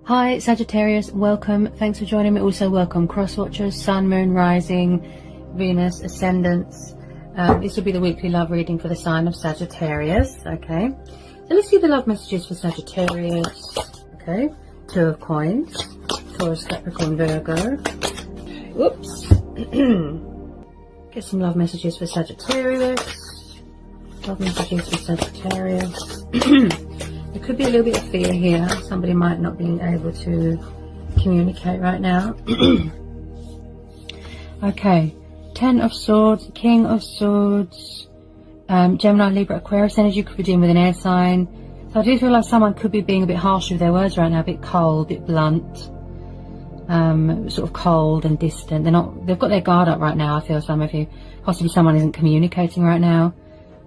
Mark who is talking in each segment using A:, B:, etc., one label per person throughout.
A: Hi Sagittarius, welcome. Thanks for joining me. Also welcome cross watchers, sun, moon, rising, Venus, ascendants. This will be the weekly love reading for the sign of Sagittarius. Okay, so let's see the love messages for Sagittarius. Okay, Two of Coins, Taurus, Capricorn, Virgo. Whoops. Get some love messages for Sagittarius. Love messages for Sagittarius. There could be a little bit of fear here. Somebody might not be able to communicate right now. Okay, Ten of Swords, King of Swords, Gemini, Libra, Aquarius energy. Could be dealing with an air sign. So I do feel like someone could be being a bit harsh with their words right now, a bit cold, a bit blunt, sort of cold and distant. They've got their guard up right now. I feel some of you, possibly someone isn't communicating right now.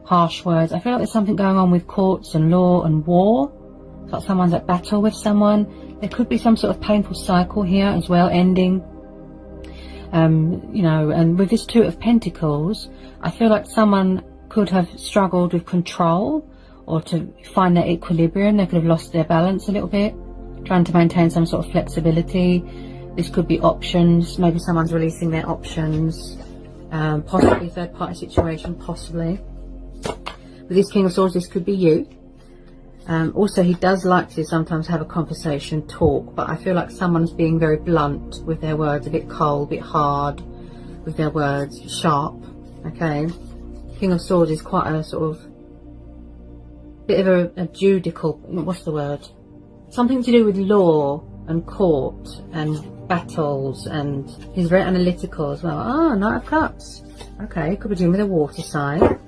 A: Harsh words. I feel like there's something going on with courts and law and war. It's like someone's at battle with someone. There could be some sort of painful cycle here as well, ending. You know, and with this Two of Pentacles, I feel like someone could have struggled with control or to find their equilibrium. They could have lost their balance a little bit, trying to maintain some sort of flexibility. This could be options. Maybe someone's releasing their options. Possibly third party situation, possibly. With this King of Swords, this could be you. Also, he does like to sometimes have a conversation, talk, but I feel like someone's being very blunt with their words, a bit cold, a bit hard with their words, sharp. Okay, King of Swords is quite a sort of bit of a judical, what's the word? Something to do with law and court and battles, and he's very analytical as well. Ah, Knight of Cups. Okay, could be dealing with a water sign.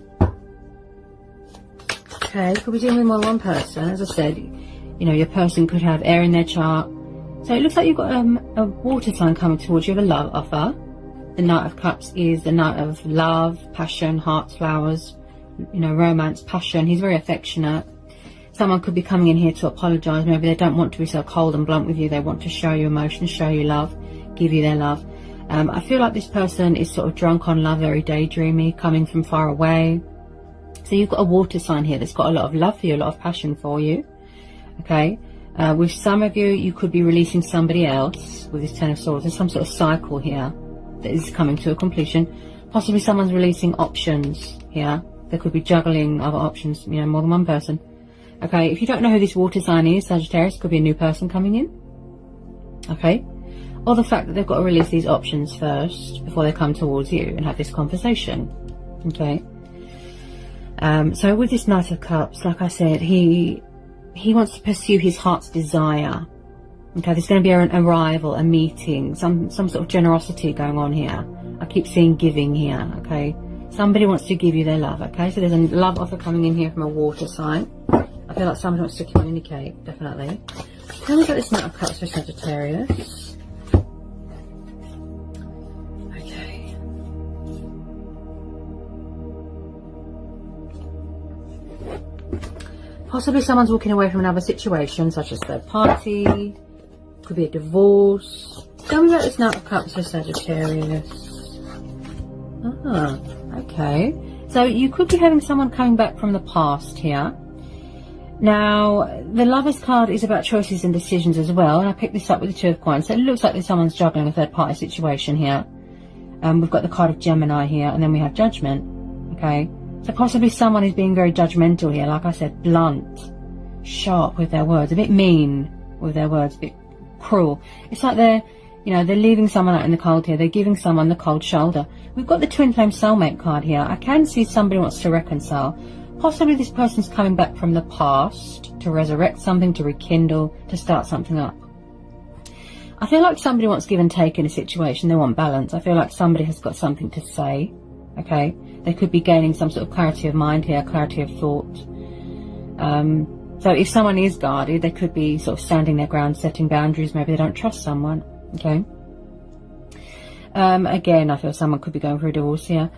A: Okay, could be dealing with more than one person. As I said, you know, your person could have air in their chart. So it looks like you've got a water sign coming towards you with a love offer. The Knight of Cups is the Knight of love, passion, hearts, flowers, you know, romance, passion. He's very affectionate. Someone could be coming in here to apologise. Maybe they don't want to be so cold and blunt with you. They want to show you emotion, show you love, give you their love. I feel like this person is sort of drunk on love, very daydreamy, coming from far away. So you've got a water sign here that's got a lot of love for you, a lot of passion for you. Okay, with some of you, you could be releasing somebody else with this Ten of Swords. There's some sort of cycle here that is coming to a completion. Possibly someone's releasing options here. There could be juggling other options, you know, more than one person. Okay, if you don't know who this water sign is, Sagittarius, could be a new person coming in. Okay, or the fact that they've got to release these options first before they come towards you and have this conversation. Okay. So with this Knight of Cups, like I said, he wants to pursue his heart's desire. Okay, there's going to be an arrival, a meeting, some sort of generosity going on here. I keep seeing giving here. Okay, somebody wants to give you their love. Okay, so there's a love offer coming in here from a water sign. I feel like somebody wants to communicate, definitely. Tell me about this Knight of Cups for Sagittarius. Possibly someone's walking away from another situation, such as third party. Could be a divorce. Tell me about this Knight of Cups for Sagittarius. Ah, okay. So you could be having someone coming back from the past here. Now, the Lovers card is about choices and decisions as well. And I picked this up with the Two of Coins. So it looks like there's someone's juggling a third party situation here. We've got the card of Gemini here, and then we have Judgment. Okay. So possibly someone is being very judgmental here, like I said, blunt, sharp with their words, a bit mean with their words, a bit cruel. It's like they're leaving someone out in the cold here. They're giving someone the cold shoulder. We've got the Twin Flame Soulmate card here. I can see somebody wants to reconcile. Possibly this person's coming back from the past to resurrect something, to rekindle, to start something up. I feel like somebody wants give and take in a situation. They want balance. I feel like somebody has got something to say. Okay, they could be gaining some sort of clarity of mind here, clarity of thought. So if someone is guarded, they could be sort of standing their ground, setting boundaries. Maybe they don't trust someone. Okay. Again, I feel someone could be going through a divorce here.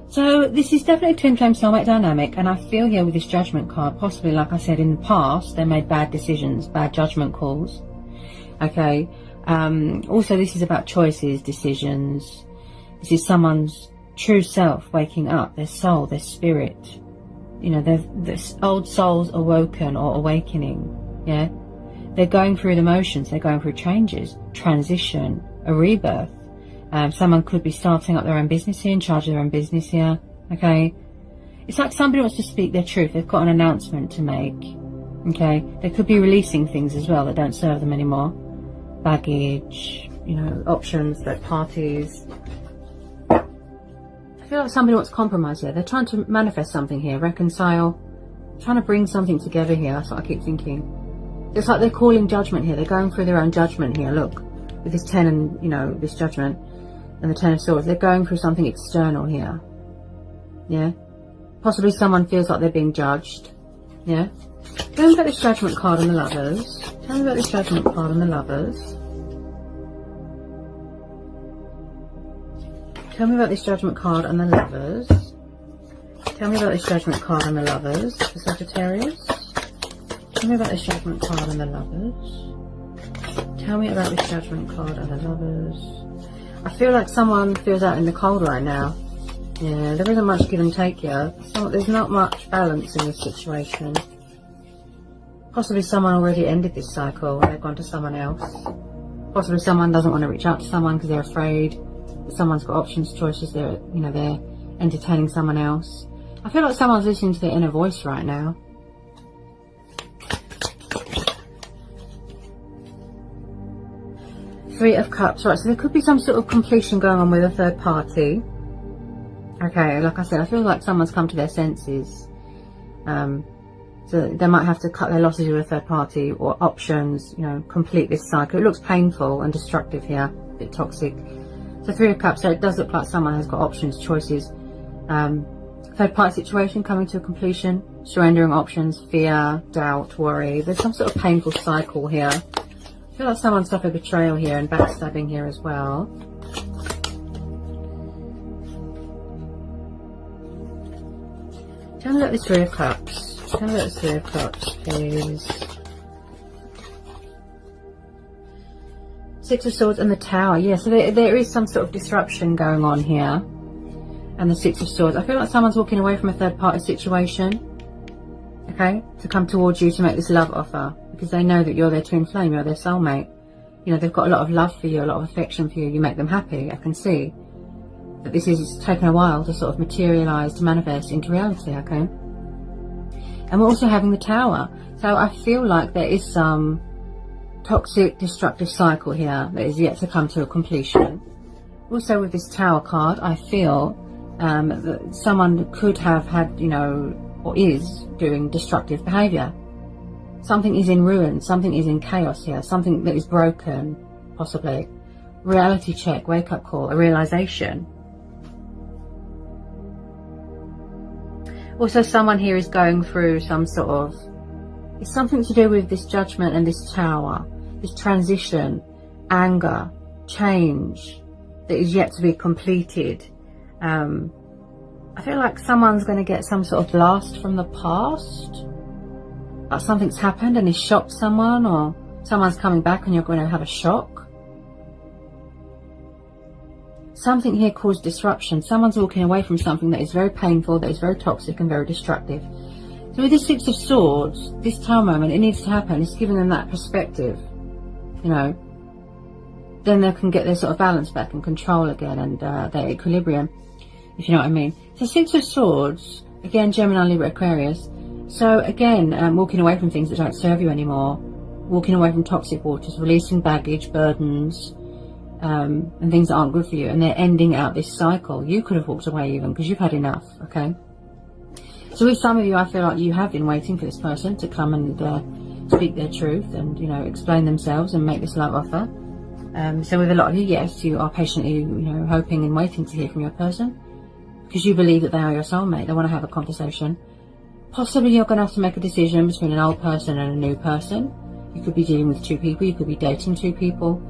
A: So this is definitely a Twin Flame Soulmate dynamic, and I feel here with this Judgment card, possibly, like I said, in the past, they made bad decisions, bad judgment calls. Okay. Also, this is about choices, decisions. This is someone's true self waking up, their soul, their spirit. You know, their old souls awoken or awakening. Yeah, They're going through the motions. They're going through changes, transition, a rebirth. Someone could be starting up their own business here, in charge of their own business here. Okay. It's like somebody wants to speak their truth. They've got an announcement to make. Okay. They could be releasing things as well that don't serve them anymore. Baggage, you know, options, third parties. I feel like somebody wants compromise here. They're trying to manifest something here, reconcile, trying to bring something together here. That's what I keep thinking. It's like they're calling judgment here. They're going through their own judgment here. Look, with this 10 and, you know, this judgment and the 10 of swords, they're going through something external here. Yeah. Possibly someone feels like they're being judged. Yeah. Tell me about this judgment card on the lovers. Tell me about this judgment card on the lovers. Tell me about this judgment card on the lovers. Tell me about this judgment card on the lovers for Sagittarius. Tell me about this judgment card on the lovers. Tell me about this judgment card on the lovers. I feel like someone feels out in the cold right now. Yeah, there isn't much give and take here. So there's not much balance in this situation. Possibly someone already ended this cycle and they've gone to someone else. Possibly someone doesn't want to reach out to someone because they're afraid. Someone's got options, choices, they're entertaining someone else. I feel like someone's listening to their inner voice right now. Three of Cups, right, so there could be some sort of completion going on with a third party. Okay, like I said, I feel like someone's come to their senses. So they might have to cut their losses with a third party or options, you know, complete this cycle. It looks painful and destructive here, a bit toxic. So Three of Cups, so it does look like someone has got options, choices. Third party situation coming to a completion, surrendering options, fear, doubt, worry. There's some sort of painful cycle here. I feel like someone suffered betrayal here and backstabbing here as well. Tell me about this Three of Cups. Tell me about this Three of Cups, please. Six of Swords and the Tower. Yeah, so there is some sort of disruption going on here. And the Six of Swords. I feel like someone's walking away from a third party situation. Okay? To come towards you to make this love offer. Because they know that you're their twin flame, you're their soulmate. You know, they've got a lot of love for you, a lot of affection for you. You make them happy. I can see that this is taken a while to sort of materialise, to manifest into reality, okay? And we're also having the Tower. So I feel like there is some toxic, destructive cycle here that is yet to come to a completion. Also with this Tower card, I feel that someone could have had, you know, or is doing destructive behaviour. Something is in ruin, something is in chaos here, something that is broken, possibly. Reality check, wake up call, a realisation. Also someone here is going through some sort of, it's something to do with this judgment and this Tower, this transition, anger, change that is yet to be completed. I feel like someone's going to get some sort of blast from the past. Like something's happened and it's shocked someone, or someone's coming back and you're going to have a shock. Something here caused disruption. Someone's walking away from something that is very painful, that is very toxic and very destructive. So with this Six of Swords, this Tower moment, it needs to happen. It's giving them that perspective, you know. Then they can get their sort of balance back and control again, and their equilibrium, if you know what I mean. So Six of Swords, again, Gemini, Libra, Aquarius. So again, walking away from things that don't serve you anymore, walking away from toxic waters, releasing baggage, burdens, and things that aren't good for you, and they're ending out this cycle. You could have walked away even because you've had enough, okay? So with some of you, I feel like you have been waiting for this person to come and speak their truth and, you know, explain themselves and make this love offer. So with a lot of you, yes, you are patiently, you know, hoping and waiting to hear from your person because you believe that they are your soulmate. They want to have a conversation. Possibly you're going to have to make a decision between an old person and a new person. You could be dealing with two people. You could be dating two people.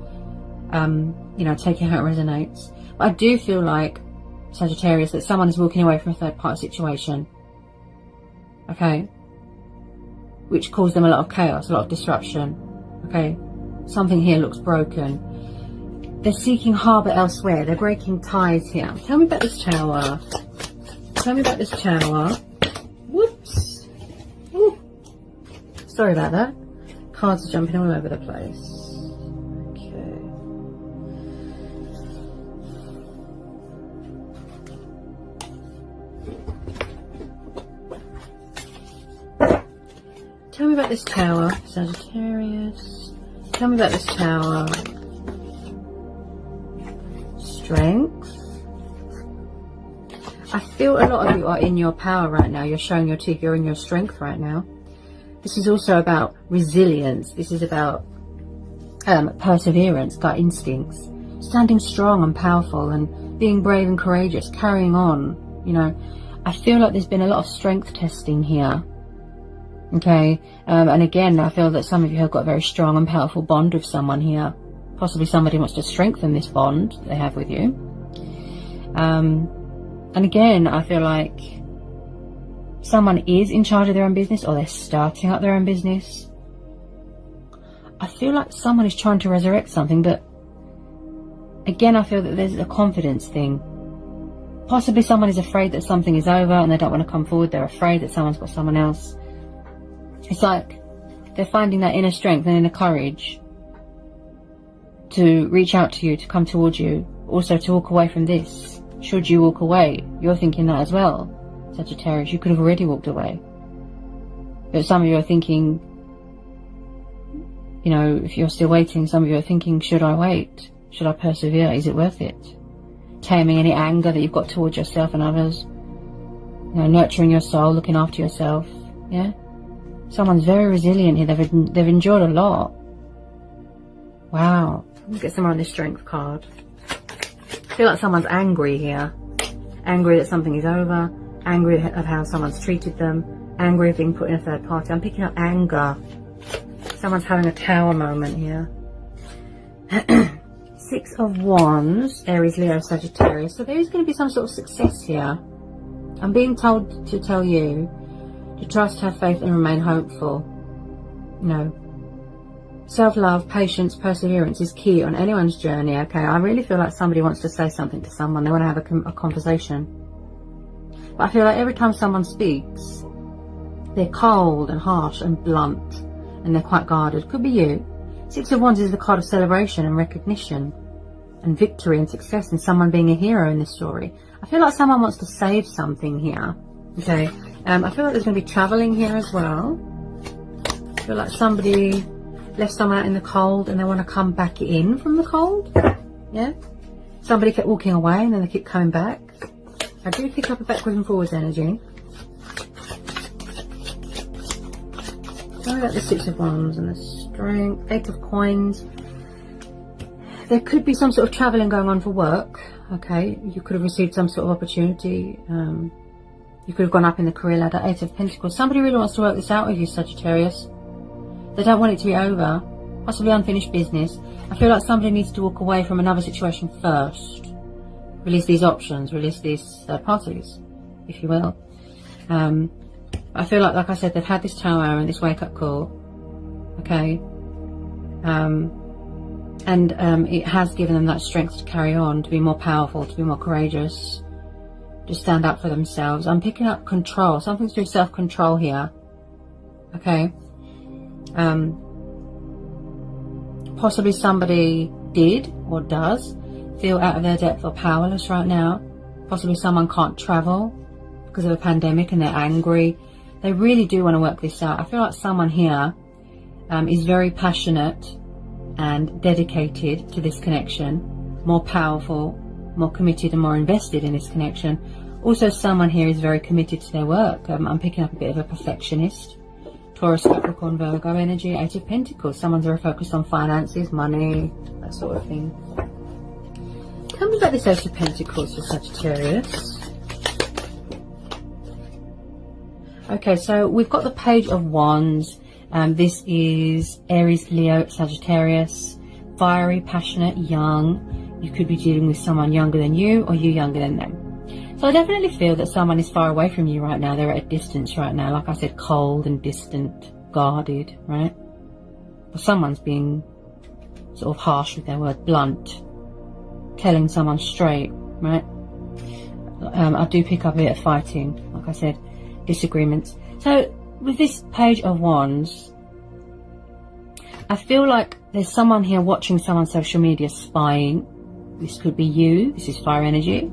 A: You know, taking how it resonates. But I do feel like, Sagittarius, that someone is walking away from a third party situation. Okay? Which caused them a lot of chaos, a lot of disruption. Okay? Something here looks broken. They're seeking harbour elsewhere. They're breaking ties here. Tell me about this Tower. Tell me about this Tower. Whoops. Ooh. Sorry about that. Cards are jumping all over the place. Okay. Tell me about this Tower, Sagittarius. Tell me about this Tower. Strength. I feel a lot of you are in your power right now. You're showing your teeth. You're in your strength right now. This is also about resilience. This is about perseverance, gut instincts, standing strong and powerful and being brave and courageous, carrying on. You know, I feel like there's been a lot of strength testing here. Okay, and again, I feel that some of you have got a very strong and powerful bond with someone here. Possibly somebody wants to strengthen this bond they have with you. And again, I feel like someone is in charge of their own business, or they're starting up their own business. I feel like someone is trying to resurrect something, but again, I feel that there's a confidence thing. Possibly someone is afraid that something is over and they don't want to come forward. They're afraid that someone's got someone else. It's like they're finding that inner strength and inner courage to reach out to you, to come towards you, also to walk away from this. Should you walk away? You're thinking that as well, Sagittarius. You could have already walked away. But some of you are thinking, you know, if you're still waiting, some of you are thinking, should I wait? Should I persevere? Is it worth it? Taming any anger that you've got towards yourself and others. You know, nurturing your soul, looking after yourself. Yeah? Someone's very resilient here. They've endured a lot. Wow. Let's get some more on this strength card. I feel like someone's angry here. Angry that something is over. Angry of how someone's treated them. Angry of being put in a third party. I'm picking up anger. Someone's having a Tower moment here. 6 of Wands. Aries, Leo, Sagittarius. So there is going to be some sort of success here. I'm being told to tell you to trust, have faith and remain hopeful. You know, self-love, patience, perseverance is key on anyone's journey, okay? I really feel like somebody wants to say something to someone. They want to have a conversation. But I feel like every time someone speaks, they're cold and harsh and blunt. And they're quite guarded. Could be you. 6 of Wands is the card of celebration and recognition. And victory and success. And someone being a hero in this story. I feel like someone wants to save something here. Okay? I feel like there's going to be travelling here as well. I feel like somebody left someone out in the cold and they want to come back in from the cold. Yeah? Somebody kept walking away and then they keep coming back. I do pick up a backwards and forwards energy. Tell me about the 6 of Wands and the strength. 8 of Coins. There could be some sort of travelling going on for work. Okay? You could have received some sort of opportunity. You could have gone up in the career ladder. 8 of Pentacles. Somebody really wants to work this out with you, Sagittarius. They don't want it to be over. Possibly unfinished business. I feel like somebody needs to walk away from another situation first. Release these options. Release these third parties, if you will. I feel like I said, they've had this Tower and this wake-up call. Okay? It has given them that strength to carry on, to be more powerful, to be more courageous, to stand up for themselves. I'm picking up control. Something to do with self-control here. Okay? Possibly somebody did or does feel out of their depth or powerless right now. Possibly someone can't travel because of a pandemic and they're angry. They really do want to work this out. I feel like someone here is very passionate and dedicated to this connection, more powerful, more committed and more invested in this connection. Also, someone here is very committed to their work. I'm picking up a bit of a perfectionist. Taurus, Capricorn, Virgo energy. 8 of Pentacles. Someone's very focused on finances, money, that sort of thing. Tell me about this 8 of Pentacles for Sagittarius. Okay, so we've got the Page of Wands. This is Aries, Leo, Sagittarius. Fiery, passionate, young. You could be dealing with someone younger than you or you younger than them. So I definitely feel that someone is far away from you right now. They're at a distance right now. Like I said, cold and distant, guarded, right? Or someone's being sort of harsh with their word, blunt. Telling someone straight, right? I do pick up a bit of fighting, like I said, disagreements. So with this Page of Wands, I feel like there's someone here watching someone on social media spying. This could be you. This is fire energy.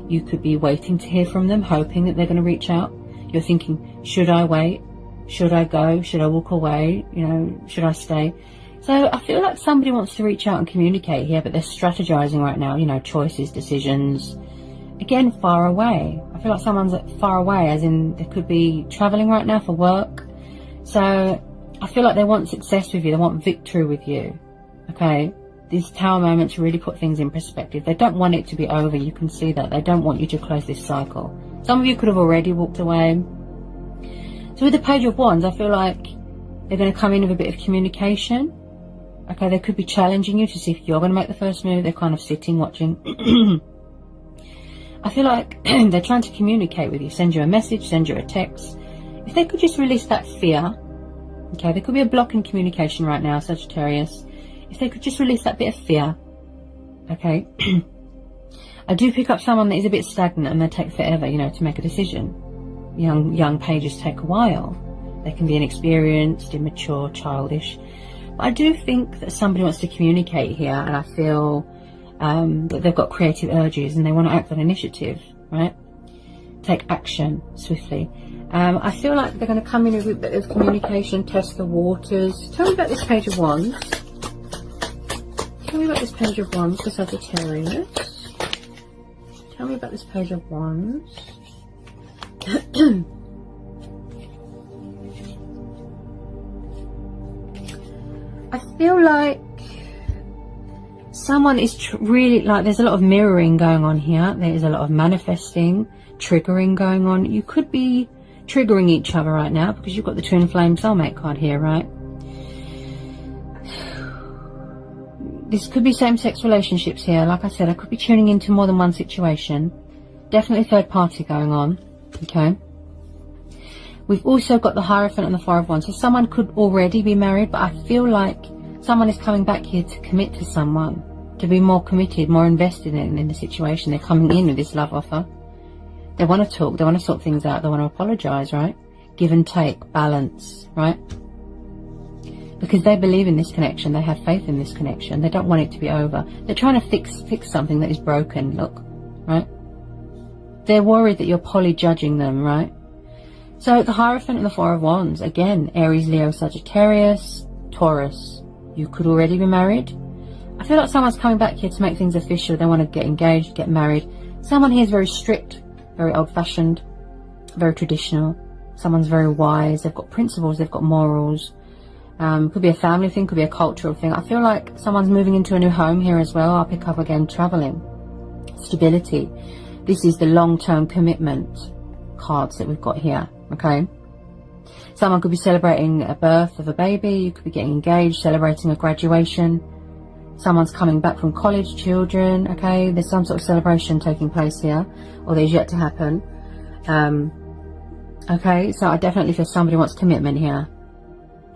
A: You could be waiting to hear from them, hoping that they're going to reach out. You're thinking, should I wait? Should I go? Should I walk away? You know, should I stay? So I feel like somebody wants to reach out and communicate here, but they're strategizing right now, you know, choices, decisions. Again, far away. I feel like someone's far away, as in they could be traveling right now for work. So I feel like they want success with you. They want victory with you. Okay? These Tower moments really put things in perspective. They don't want it to be over. You can see that. They don't want you to close this cycle. Some of you could have already walked away. So with the Page of Wands, I feel like they're going to come in with a bit of communication. Okay, they could be challenging you to see if you're going to make the first move. They're kind of sitting, watching. I feel like they're trying to communicate with you, send you a message, send you a text. If they could just release that fear, okay, there could be a block in communication right now, Sagittarius. If they could just release that bit of fear, okay. I do pick up someone that is a bit stagnant and they take forever, you know, to make a decision. Young pages take a while. They can be inexperienced, immature, childish. But I do think that somebody wants to communicate here, and I feel that they've got creative urges and they want to act on initiative, right? Take action swiftly. I feel like they're going to come in with a bit of communication, test the waters. Tell me about this Page of Wands. Tell me about this Page of Wands for Sagittarius. Tell me about this Page of Wands. I feel like someone is really, like, there's a lot of mirroring going on here. There is a lot of manifesting, triggering going on. You could be triggering each other right now because you've got the Twin Flame Soulmate card here, right? This could be same-sex relationships here. Like I said, I could be tuning into more than one situation. Definitely third party going on, okay? We've also got the Hierophant and the Four of Wands. So someone could already be married, but I feel like someone is coming back here to commit to someone, to be more committed, more invested in the situation. They're coming in with this love offer. They want to talk, they want to sort things out, they want to apologise, right? Give and take, balance, right? Because they believe in this connection, they have faith in this connection, they don't want it to be over. They're trying to fix something that is broken, look, right? They're worried that you're poly-judging them, right? So the Hierophant and the Four of Wands, again, Aries, Leo, Sagittarius, Taurus. You could already be married. I feel like someone's coming back here to make things official. They want to get engaged, get married. Someone here is very strict, very old-fashioned, very traditional. Someone's very wise. They've got principles, they've got morals. Could be a family thing, could be a cultural thing. I feel like someone's moving into a new home here as well. I'll pick up again traveling, stability. This is the long-term commitment cards that we've got here, okay? Someone could be celebrating a birth of a baby. You could be getting engaged, celebrating a graduation. Someone's coming back from college, children, okay? There's some sort of celebration taking place here, or there's yet to happen. Okay, so I definitely feel somebody wants commitment here.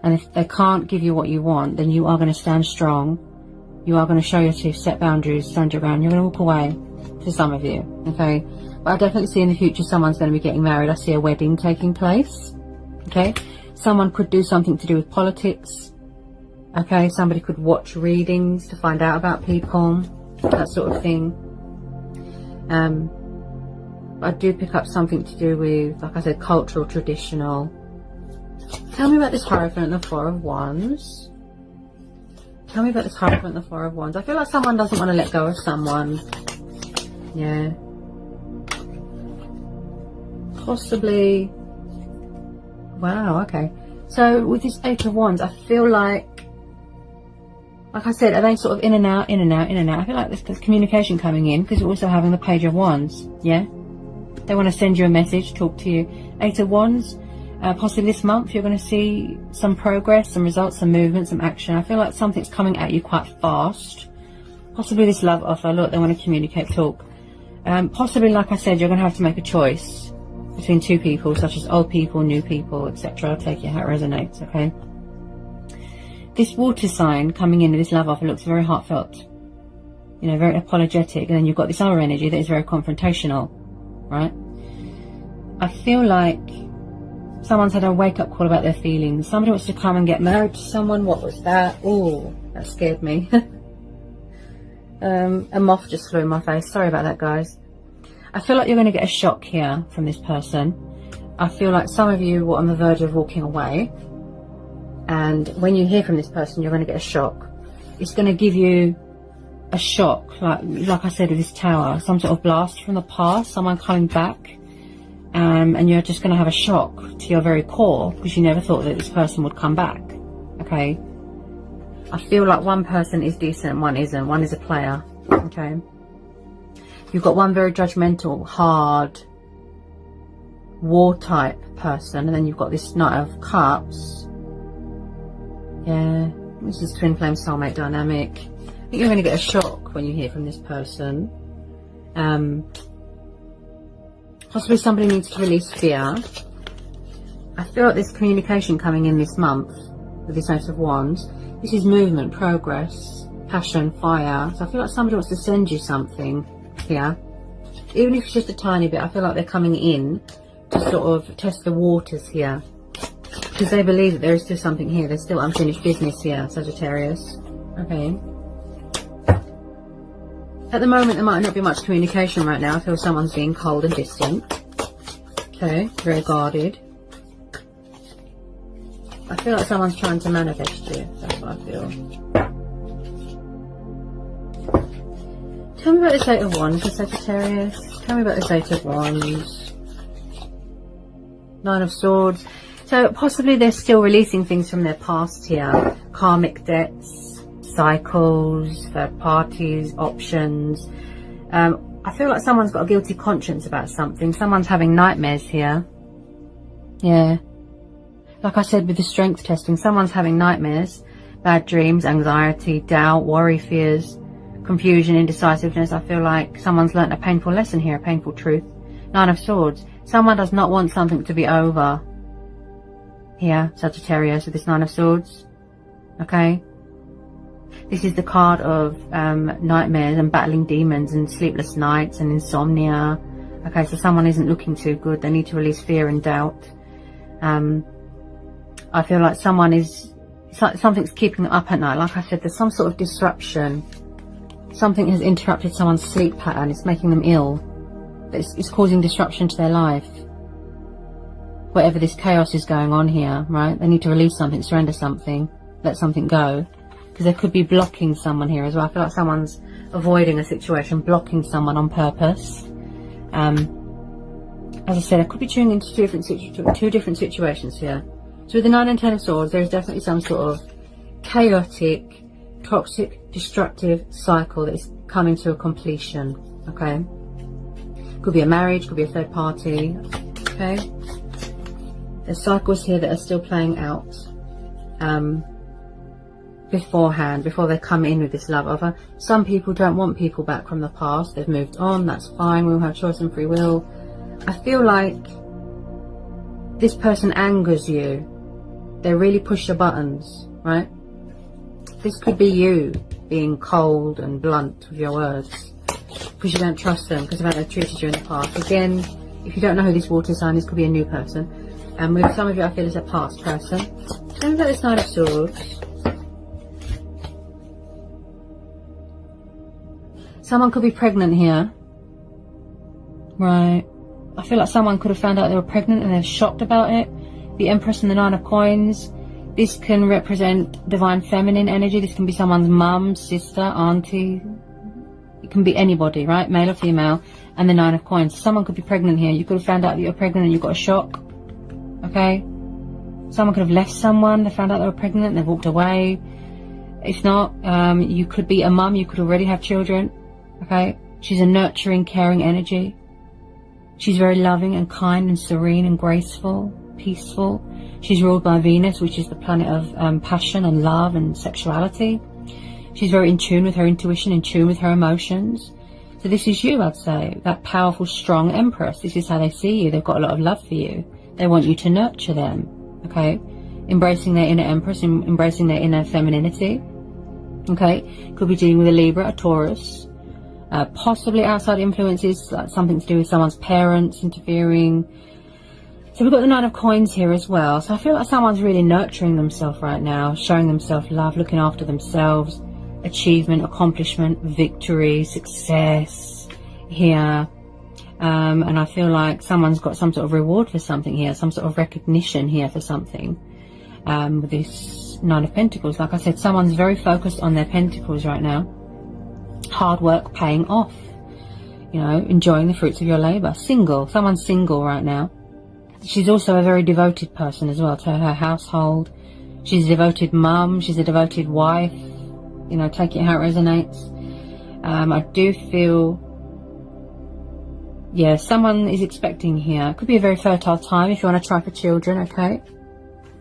A: And if they can't give you what you want, then you are going to stand strong. You are going to show your teeth, set boundaries, stand your ground. You're going to walk away, for some of you, okay? But I definitely see in the future someone's going to be getting married. I see a wedding taking place, okay? Someone could do something to do with politics, okay? Somebody could watch readings to find out about people, that sort of thing. I do pick up something to do with, like I said, cultural, traditional. Tell me about this Hierophant and the Four of Wands. Tell me about this Hierophant and the Four of Wands. I feel like someone doesn't want to let go of someone. Yeah. Possibly. Wow, okay. So with this Eight of Wands, I feel like I said, are they sort of in and out, in and out, in and out? I feel like there's communication coming in because you're also having the Page of Wands. Yeah. They want to send you a message, talk to you. Eight of Wands. Possibly this month you're going to see some progress, some results, some movement, some action. I feel like something's coming at you quite fast. Possibly this love offer. Look, they want to communicate, talk. Possibly, like I said, you're going to have to make a choice between two people, such as old people, new people, etc. I'll take it how it resonates, okay? This water sign coming in with this love offer looks very heartfelt, you know, very apologetic. And then you've got this other energy that is very confrontational, right? I feel like Someone's had a wake-up call about their feelings. Somebody wants to come and get married to someone. What was that? Oh, that scared me. A moth just flew in my face. Sorry about that, guys. I feel like you're going to get a shock here from this person. I feel like some of you were on the verge of walking away. And when you hear from this person, you're going to get a shock. It's going to give you a shock, like I said with this tower, some sort of blast from the past, someone coming back. And you're just going to have a shock to your very core because you never thought that this person would come back. Okay, I feel like one person is decent, one isn't. One is a player. Okay, you've got one very judgmental, hard, war type person, and then you've got this Knight of Cups. Yeah, this is twin flame soulmate dynamic. I think you're going to get a shock when you hear from this person. Possibly somebody needs to release fear. I feel like there's communication coming in this month with this Ace of Wands. This is movement, progress, passion, fire. So I feel like somebody wants to send you something here. Even if it's just a tiny bit, I feel like they're coming in to sort of test the waters here. Because they believe that there is still something here. There's still unfinished business here, Sagittarius. Okay. At the moment, there might not be much communication right now. I feel someone's being cold and distant. Okay, very guarded. I feel like someone's trying to manifest you. That's what I feel. Tell me about this Eight of Wands for Sagittarius. Tell me about this Eight of Wands. Nine of Swords. So possibly they're still releasing things from their past here. Karmic debts. Cycles, third parties, options. I feel like someone's got a guilty conscience about something. Someone's having nightmares here. Yeah. Like I said with the strength testing, someone's having nightmares, bad dreams, anxiety, doubt, worry, fears, confusion, indecisiveness. I feel like someone's learnt a painful lesson here, a painful truth. Nine of Swords. Someone does not want something to be over. Here, Sagittarius, with this Nine of Swords. Okay. This is the card of nightmares and battling demons and sleepless nights and insomnia. Okay, so someone isn't looking too good. They need to release fear and doubt. I feel like something's keeping them up at night. Like I said, there's some sort of disruption. Something has interrupted someone's sleep pattern. It's making them ill. It's causing disruption to their life. Whatever this chaos is going on here, right? They need to release something, surrender something, let something go. Because they could be blocking someone here as well. I feel like someone's avoiding a situation, blocking someone on purpose. As I said, I could be tuning into two different situations here. So with the 9 and 10 of Swords, there is definitely some sort of chaotic, toxic, destructive cycle that is coming to a completion. Okay? Could be a marriage, could be a third party. Okay? There's cycles here that are still playing out. Beforehand, before they come in with this love offer. Some people don't want people back from the past. They've moved on. That's fine. We all have choice and free will. I feel like this person angers you. They really push your buttons, right? This could be you being cold and blunt with your words because you don't trust them because of how they've treated you in the past. Again, if you don't know who this water sign is, could be a new person. And with some of you, I feel it's a past person. Tell me about this Nine of Swords. Someone could be pregnant here. Right. I feel like someone could have found out they were pregnant and they're shocked about it. The Empress and the Nine of Coins. This can represent divine feminine energy. This can be someone's mum, sister, auntie. It can be anybody, right? Male or female. And the Nine of Coins. Someone could be pregnant here. You could have found out that you're pregnant and you got a shock. Okay? Someone could have left someone. They found out they were pregnant and they've walked away. If not, you could be a mum. You could already have children. Okay, she's a nurturing, caring energy. She's very loving and kind and serene and graceful, peaceful. She's ruled by Venus, which is the planet of passion and love and sexuality. She's very in tune with her intuition, in tune with her emotions. So this is you, I'd say, that powerful, strong Empress. This is how they see you. They've got a lot of love for you. They want you to nurture them, okay? Embracing their inner Empress, embracing their inner femininity, okay? Could be dealing with a Libra, a Taurus. Possibly outside influences, like something to do with someone's parents interfering, So we've got the Nine of Coins here as well. So I feel like someone's really nurturing themselves right now, showing themselves love, looking after themselves, achievement, accomplishment, victory, success here. And I feel like someone's got some sort of reward for something here, some sort of recognition here for something. With this Nine of Pentacles, like I said, someone's very focused on their pentacles right now. Hard work paying off. You know, enjoying the fruits of your labor. Single. Someone's single right now. She's also a very devoted person as well to her household. She's a devoted mum. She's a devoted wife. You know, take it how it resonates. I do feel, yeah, someone is expecting here. It could be a very fertile time if you want to try for children, okay?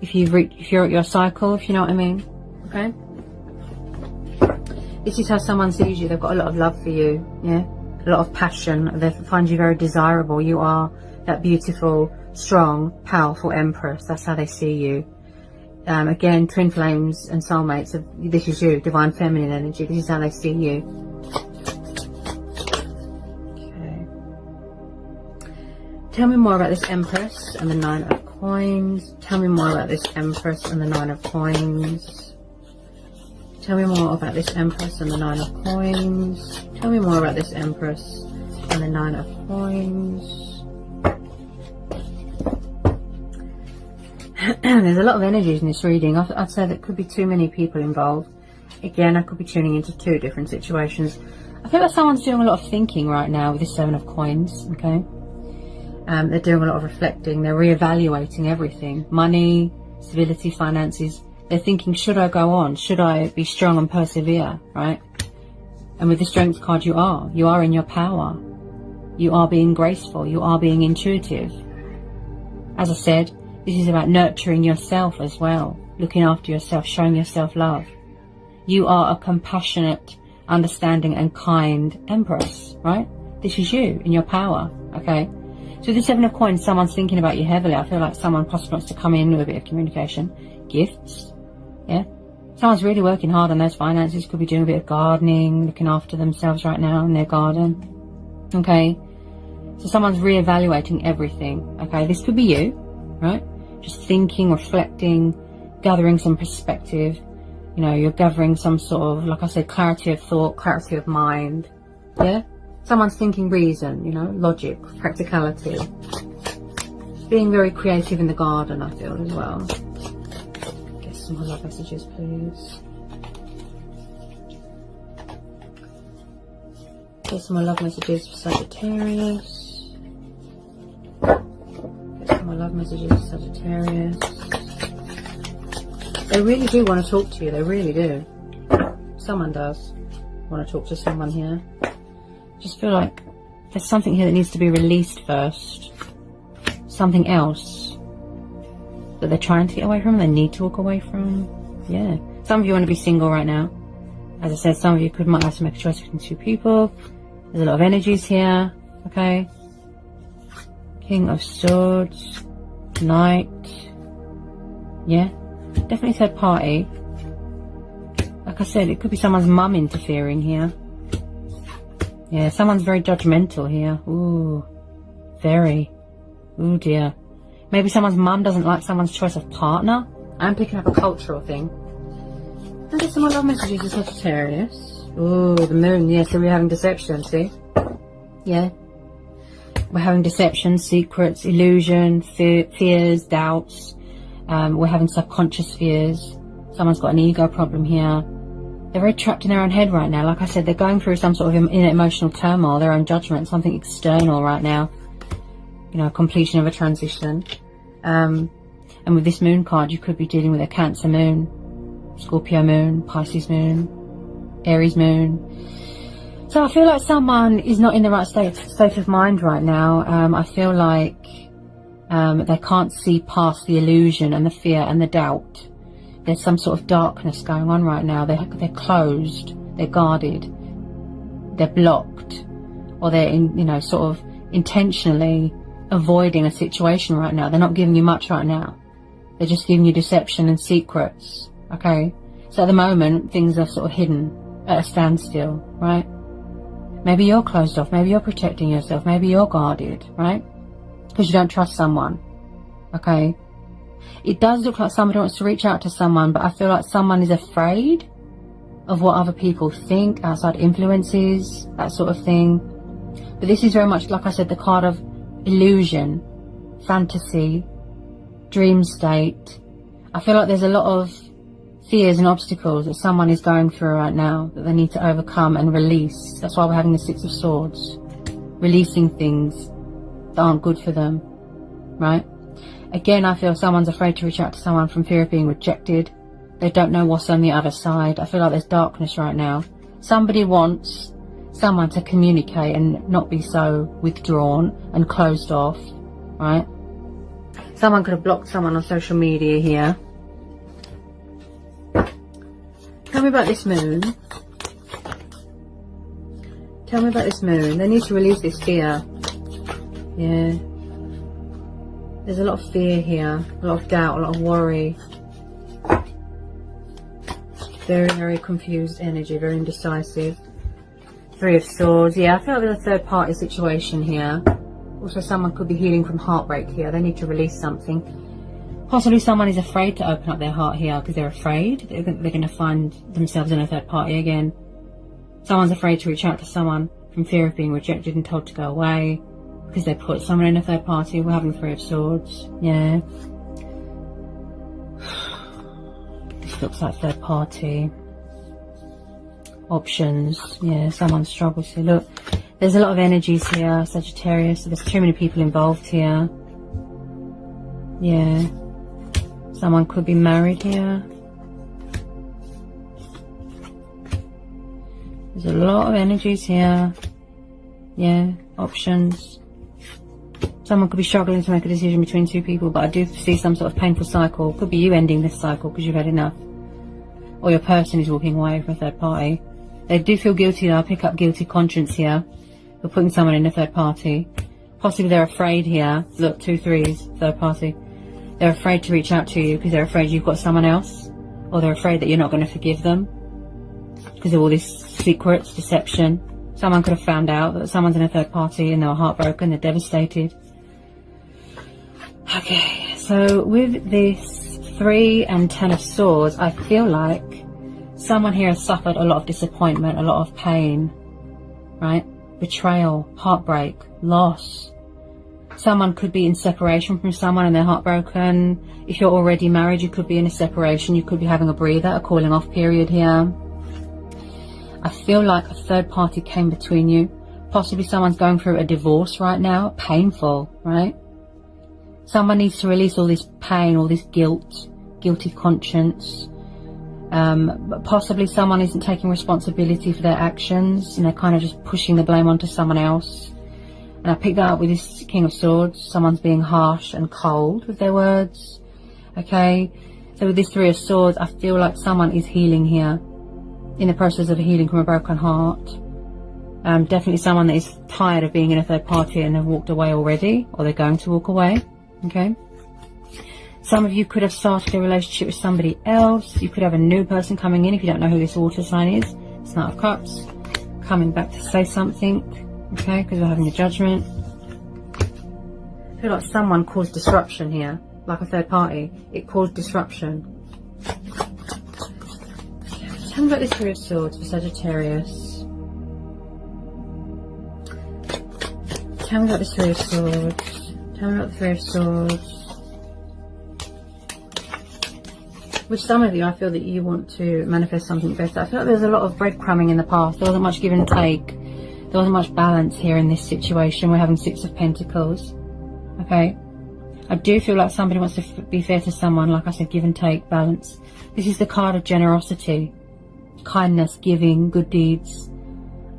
A: If you're at your cycle, if you know what I mean, okay? This is how someone sees you. They've got a lot of love for you, yeah? A lot of passion. They find you very desirable. You are that beautiful, strong, powerful empress. That's how they see you. Again, twin flames and soulmates. This is you, divine feminine energy. This is how they see you. Okay. Tell me more about this Empress and the Nine of Coins. Tell me more about this Empress and the Nine of Coins. Tell me more about this Empress and the Nine of Coins. Tell me more about this Empress and the Nine of Coins. There's a lot of energies in this reading. I'd say there could be too many people involved. Again, I could be tuning into two different situations. I feel like someone's doing a lot of thinking right now with this Seven of Coins, okay? They're doing a lot of reflecting. They're reevaluating everything. Money, stability, finances. They're thinking, should I go on? Should I be strong and persevere, right? And with the Strength card, you are. You are in your power. You are being graceful. You are being intuitive. As I said, this is about nurturing yourself as well. Looking after yourself, showing yourself love. You are a compassionate, understanding and kind Empress, right? This is you in your power, okay? So the Seven of Coins, someone's thinking about you heavily. I feel like someone possibly wants to come in with a bit of communication. Gifts, yeah? Someone's really working hard on those finances. Could be doing a bit of gardening, looking after themselves right now in their garden, okay? So someone's reevaluating everything, okay? This could be you, right? Just thinking, reflecting, gathering some perspective. You know, you're gathering some sort of, like I said, clarity of thought, clarity of mind, yeah? Someone's thinking reason, you know, logic, practicality. Being very creative in the garden, I feel, as well. Get some more love messages, please. Get some more love messages for Sagittarius. Get some more love messages for Sagittarius. They really do want to talk to you. They really do. Someone does want to talk to someone here. Just feel like there's something here that needs to be released first. Something else that they're trying to get away from, they need to walk away from. Yeah. Some of you want to be single right now. As I said, some of you might have to make a choice between two people. There's a lot of energies here. Okay. King of Swords. Knight. Yeah. Definitely third party. Like I said, it could be someone's mum interfering here. Yeah, someone's very judgmental here. Ooh, very. Ooh dear. Maybe someone's mum doesn't like someone's choice of partner. I'm picking up a cultural thing. And get some more love messages to Sagittarius. Ooh, the moon. Yeah, so we're having deception, see? Yeah. We're having deception, secrets, illusion, fears, doubts. We're having subconscious fears. Someone's got an ego problem here. They're very trapped in their own head right now. Like I said, they're going through some sort of emotional turmoil, their own judgment, something external right now. You know, completion of a transition. And with this moon card, you could be dealing with a Cancer moon, Scorpio moon, Pisces moon, Aries moon. So I feel like someone is not in the right state of mind right now. I feel like they can't see past the illusion and the fear and the doubt. There's some sort of darkness going on right now. They're closed, they're guarded, they're blocked, or they're sort of intentionally avoiding a situation right now. They're not giving you much right now. They're just giving you deception and secrets. Okay, so at the moment things are sort of hidden at a standstill, right? Maybe you're closed off, maybe you're protecting yourself, maybe you're guarded, right? Because you don't trust someone. Okay. It does look like somebody wants to reach out to someone, but I feel like someone is afraid of what other people think, outside influences, that sort of thing. But this is very much, like I said, the card of illusion, fantasy, dream state. I feel like there's a lot of fears and obstacles that someone is going through right now that they need to overcome and release. That's why we're having the Six of Swords. Releasing things that aren't good for them, right? Again, I feel someone's afraid to reach out to someone from fear of being rejected. They don't know what's on the other side. I feel like there's darkness right now. Somebody wants someone to communicate and not be so withdrawn and closed off, right? Someone could have blocked someone on social media here. Tell me about this moon. Tell me about this moon. They need to release this fear. Yeah. There's a lot of fear here. A lot of doubt, a lot of worry. Very, very confused energy. Very indecisive. Three of Swords. Yeah, I feel like there's a third party situation here. Also, someone could be healing from heartbreak here. They need to release something. Possibly someone is afraid to open up their heart here because they're afraid they're going to find themselves in a third party again. Someone's afraid to reach out to someone from fear of being rejected and told to go away because they put someone in a third party. We're having Three of Swords. Yeah. This looks like third party. Options. Yeah, someone struggles here. Look, there's a lot of energies here, Sagittarius. So there's too many people involved here. Yeah. Someone could be married here. There's a lot of energies here. Yeah, options. Someone could be struggling to make a decision between two people, but I do see some sort of painful cycle. Could be you ending this cycle because you've had enough. Or your person is walking away from a third party. They do feel guilty though. I pick up guilty conscience here for putting someone in a third party. Possibly they're afraid here. Look, 2 3s, third party. They're afraid to reach out to you because they're afraid you've got someone else. Or they're afraid that you're not going to forgive them because of all this secrets, deception. Someone could have found out that someone's in a third party and they were heartbroken, they're devastated. Okay, so with this 3 and 10 of Swords, I feel like someone here has suffered a lot of disappointment, a lot of pain, right? Betrayal, heartbreak, loss. Someone could be in separation from someone and they're heartbroken. If you're already married, you could be in a separation. You could be having a breather, a cooling off period here. I feel like a third party came between you. Possibly someone's going through a divorce right now. Painful, right? Someone needs to release all this pain, all this guilt, guilty conscience. But possibly someone isn't taking responsibility for their actions and they're kind of just pushing the blame onto someone else. And I picked that up with this King of Swords. Someone's being harsh and cold with their words. Okay. So with this 3 of Swords, I feel like someone is healing here. In the process of healing from a broken heart. Definitely someone that is tired of being in a third party and have walked away already. Or they're going to walk away. Okay. Some of you could have started a relationship with somebody else. You could have a new person coming in if you don't know who this water sign is. It's Knight of Cups. Coming back to say something. Okay, because we're having a judgment. I feel like someone caused disruption here. Like a third party. It caused disruption. Tell me about this 3 of Swords for Sagittarius. Tell me about this 3 of Swords. Tell me about the 3 of Swords. With some of you, I feel that you want to manifest something better. I feel like there's a lot of breadcrumbing in the past. There wasn't much give and take. There wasn't much balance here in this situation. We're having 6 of Pentacles. Okay. I do feel like somebody wants to be fair to someone. Like I said, give and take, balance. This is the card of generosity. Kindness, giving, good deeds.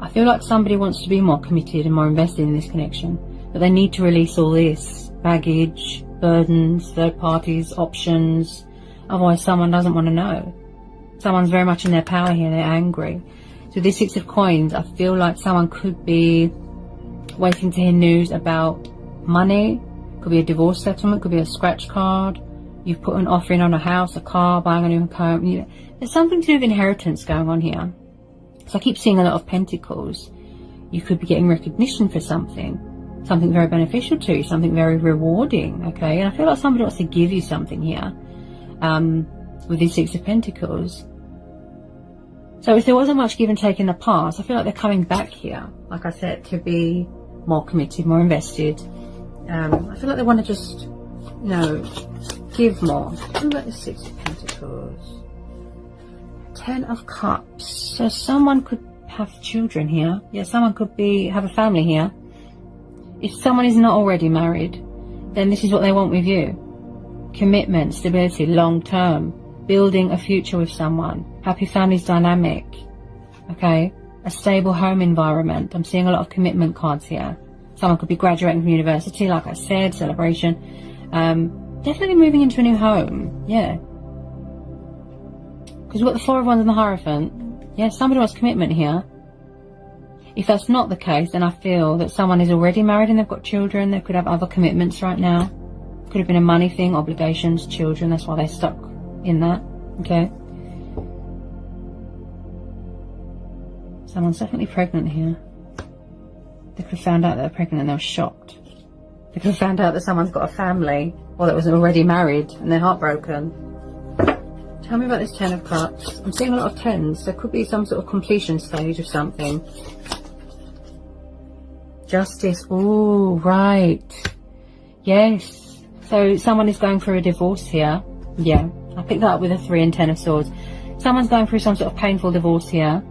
A: I feel like somebody wants to be more committed and more invested in this connection. But they need to release all this baggage, burdens, third parties, options. Otherwise someone doesn't want to know. Someone's very much in their power here. They're angry. So this 6 of Coins, I feel like someone could be waiting to hear news about money. Could be a divorce settlement. Could be a scratch card. You've put an offering on a house, a car, buying a new home. You know, there's something to do with inheritance going on here. So I keep seeing a lot of Pentacles. You could be getting recognition for something. something very beneficial to you, something very rewarding, okay? And I feel like somebody wants to give you something here with these Six of Pentacles. So if there wasn't much give and take in the past, I feel like they're coming back here, like I said, to be more committed, more invested. I feel like they want to just, you know, give more. What about the Six of Pentacles? 10 of Cups. So someone could have children here. Yeah, someone could have a family here. If someone is not already married, then this is what they want with you. Commitment, stability, long term, building a future with someone, happy families dynamic, okay, a stable home environment. I'm seeing a lot of commitment cards here. Someone could be graduating from university, like I said, celebration. Definitely moving into a new home, yeah. Because we've got the Four of Wands and the Hierophant. Yeah, somebody wants commitment here. If that's not the case, then I feel that someone is already married and they've got children. They could have other commitments right now. Could have been a money thing, obligations, children. That's why they're stuck in that, okay? Someone's definitely pregnant here. They could have found out that they're pregnant and they were shocked. They could have found out that someone's got a family or that was already married and they're heartbroken. Tell me about this 10 of Cups. I'm seeing a lot of 10s. There could be some sort of completion stage of something. Justice. Oh, right. Yes. So someone is going through a divorce here. Yeah. I picked that up with a 3 and 10 of Swords. Someone's going through some sort of painful divorce here.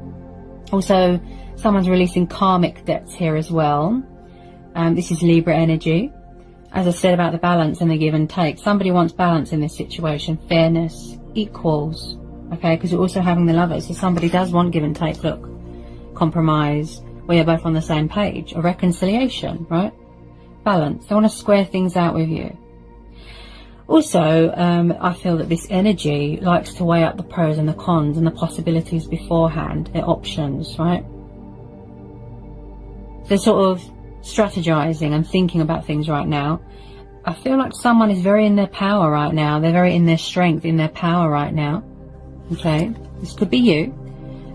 A: Also, someone's releasing karmic debts here as well. This is Libra energy. As I said about the balance and the give and take, somebody wants balance in this situation. Fairness, equals. Okay, because you're also having the Lovers. So somebody does want give and take. Look, compromise, where you're both on the same page. A reconciliation, right? Balance. They want to square things out with you. Also, I feel that this energy likes to weigh up the pros and the cons and the possibilities beforehand, their options, right? They're sort of strategizing and thinking about things right now. I feel like someone is very in their power right now. They're very in their strength, in their power right now. Okay, this could be you.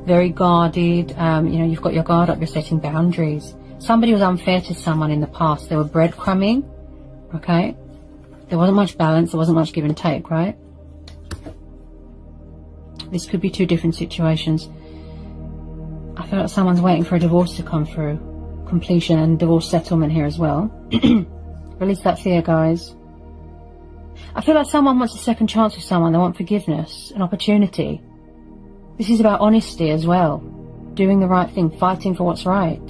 A: Very guarded, you know, you've got your guard up, you're setting boundaries. Somebody was unfair to someone in the past. They were breadcrumbing, okay? There wasn't much balance, there wasn't much give and take, right? This could be two different situations. I feel like someone's waiting for a divorce to come through. Completion and divorce settlement here as well. Release that fear, guys. I feel like someone wants a second chance with someone. They want forgiveness, an opportunity. This is about honesty as well. Doing the right thing, fighting for what's right.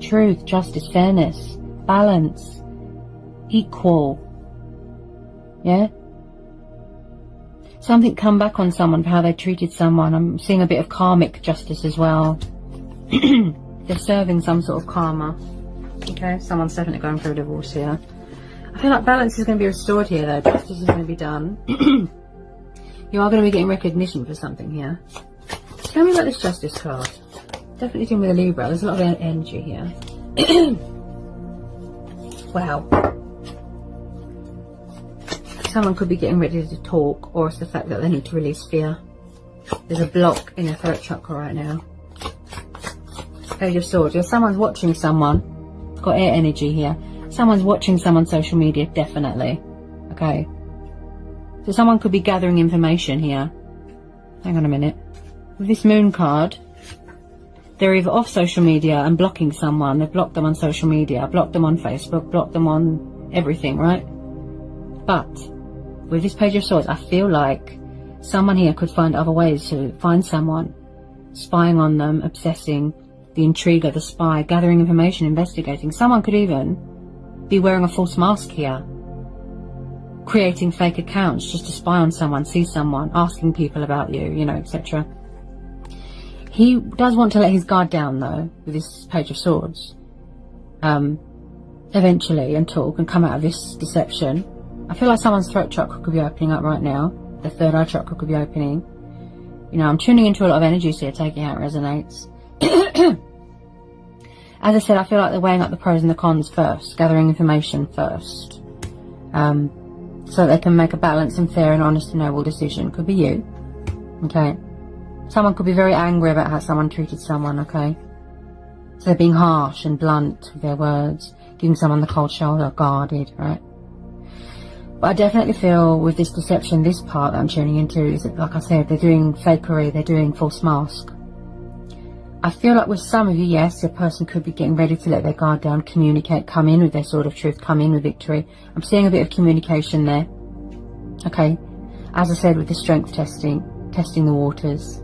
A: Truth, justice, fairness, balance, equal. Yeah? Something come back on someone for how they treated someone. I'm seeing a bit of karmic justice as well. They're serving some sort of karma. Okay, someone's definitely going through a divorce here. I feel like balance is going to be restored here though. Justice is going to be done. You are going to be getting recognition for something here. Tell me about this Justice card. Definitely dealing with a Libra. There's a lot of energy here. Wow. Someone could be getting ready to talk, or it's the fact that they need to release fear. There's a block in their throat chakra right now. Page of Swords. If someone's watching someone, it's got air energy here. Someone's watching someone on social media, definitely. Okay. So someone could be gathering information here. Hang on a minute. With this Moon card, they're either off social media and blocking someone. They've blocked them on social media, blocked them on Facebook, blocked them on everything, right? But with this Page of Swords, I feel like someone here could find other ways to find someone. Spying on them, obsessing, the intriguer, the spy, gathering information, investigating. Someone could even be wearing a false mask here. Creating fake accounts just to spy on someone, see someone, asking people about you, you know, etc. He does want to let his guard down though, with this Page of Swords. Eventually, and talk and come out of this deception. I feel like someone's throat chakra could be opening up right now. The third eye chakra could be opening. You know, I'm tuning into a lot of energies here, taking how it resonates. As I said, I feel like they're weighing up the pros and the cons first, gathering information first. So they can make a balanced and fair and honest and noble decision. Could be you. Okay. Someone could be very angry about how someone treated someone, okay? So they're being harsh and blunt with their words. giving someone the cold shoulder, guarded, right? But I definitely feel with this deception, this part that I'm tuning into is that, like I said, they're doing fakery, they're doing false mask. I feel like with some of you, yes, your person could be getting ready to let their guard down, communicate, come in with their sword of truth, come in with victory. I'm seeing a bit of communication there. Okay, as I said, with the strength testing the waters.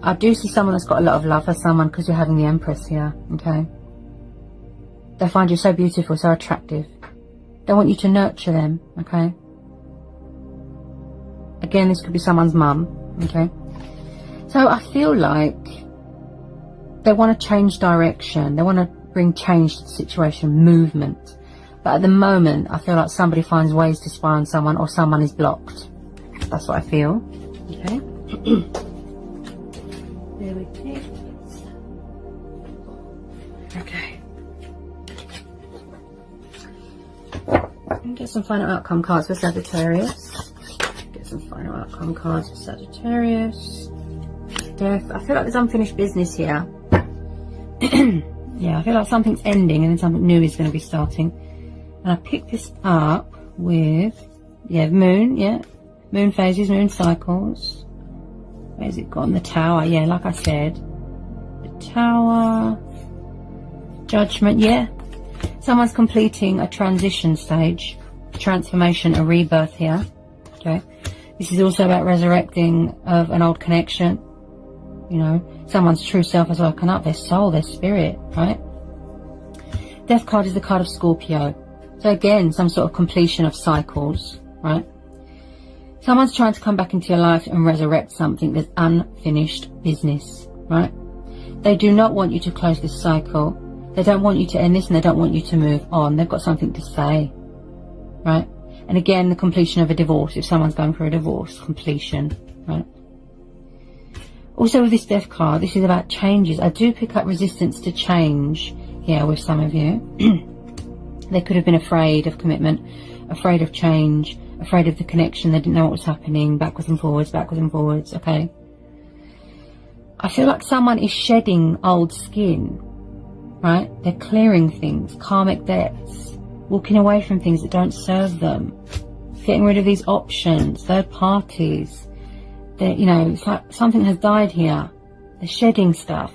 A: I do see someone that's got a lot of love for someone because you're having the Empress here, okay? They find you so beautiful, so attractive. They want you to nurture them, okay? Again, this could be someone's mum, okay? So I feel like they want to change direction. They want to bring change to the situation, movement. But at the moment, I feel like somebody finds ways to spy on someone or someone is blocked. That's what I feel, okay? There we go. Okay. Get some final outcome cards for Sagittarius. Get some final outcome cards for Sagittarius. Death. I feel like there's unfinished business here. Yeah, I feel like something's ending and then something new is going to be starting. And I picked this up with, moon, moon phases, moon cycles. Where's it gone? The Tower, like I said. The Tower, Judgment, Someone's completing a transition stage, a transformation, a rebirth here. Okay. This is also about resurrecting of an old connection. You know, someone's true self has woken up, their soul, their spirit, right? Death card is the card of Scorpio. So again, some sort of completion of cycles, right? Someone's trying to come back into your life and resurrect something that's unfinished business, right? They do not want you to close this cycle. They don't want you to end this and they don't want you to move on. They've got something to say, right? And again, the completion of a divorce. If someone's going through a divorce, completion, right? Also with this Death card, this is about changes. I do pick up resistance to change here with some of you. They could have been afraid of commitment, afraid of change, afraid of the connection. They didn't know what was happening, backwards and forwards, okay? I feel like someone is shedding old skin, right? They're clearing things, karmic debts, walking away from things that don't serve them, getting rid of these options, third parties. It's like something has died here. They're shedding stuff,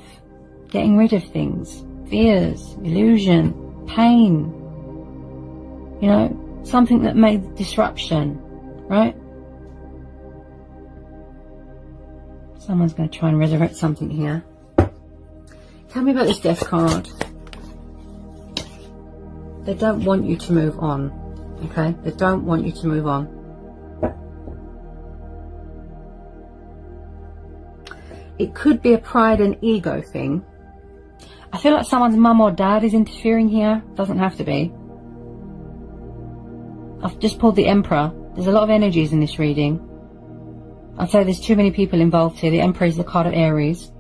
A: getting rid of things, fears, illusion, pain. Something that made disruption, right? Someone's going to try and resurrect something here. Tell me about this Death card. They don't want you to move on, okay? They don't want you to move on. It could be a pride and ego thing. I feel like someone's mum or dad is interfering here. Doesn't have to be. I've just pulled the Emperor. There's a lot of energies in this reading. I'd say there's too many people involved here. The Emperor is the card of Aries.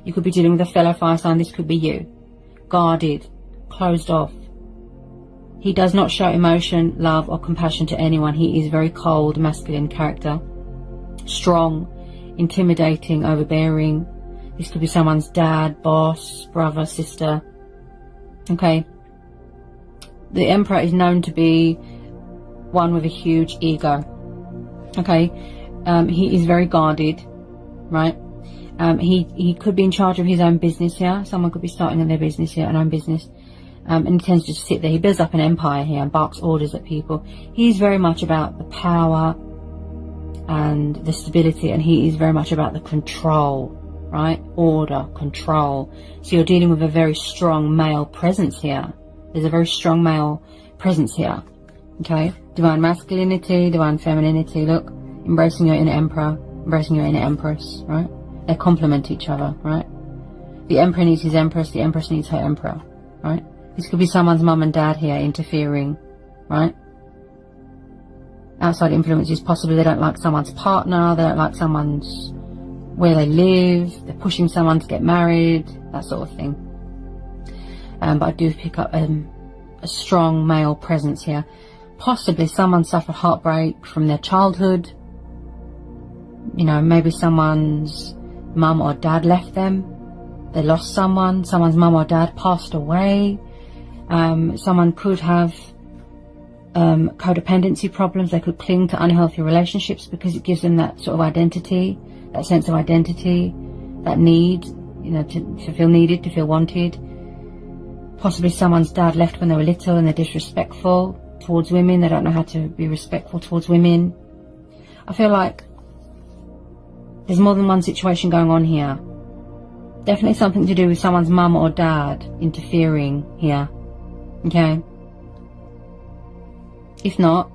A: You could be dealing with a fellow fire sign. This could be you. Guarded. Closed off. He does not show emotion, love or compassion to anyone. He is very cold, masculine character. Strong. Intimidating, overbearing. This could be someone's dad, boss, brother, sister. Okay. The Emperor is known to be one with a huge ego. Okay. He is very guarded, right? He could be in charge of his own business here. Someone could be starting their business here, an own business. And he tends to just sit there. He builds up an empire here and barks orders at people. He's very much about the power and the stability, and he is very much about the control, right? Order, control. So you're dealing with a very strong male presence here. There's a very strong male presence here, okay? Divine masculinity, divine femininity. Look, embracing your inner emperor, embracing your inner empress, right? They complement each other, right? The emperor needs his empress, the empress needs her emperor, right? This could be someone's mum and dad here interfering, right? Outside influences, possibly they don't like someone's partner, they don't like someone's where they live, they're pushing someone to get married, that sort of thing. But I do pick up a strong male presence here. Possibly someone suffered heartbreak from their childhood. Maybe someone's mum or dad left them. They lost someone. Someone's mum or dad passed away. Someone could have codependency problems. They could cling to unhealthy relationships because it gives them that sort of identity, that sense of identity, that need, you know, to feel needed, to feel wanted. Possibly someone's dad left when they were little and they're disrespectful towards women. They don't know how to be respectful towards women. I feel like there's more than one situation going on here. Definitely something to do with someone's mum or dad interfering here. Okay? If not,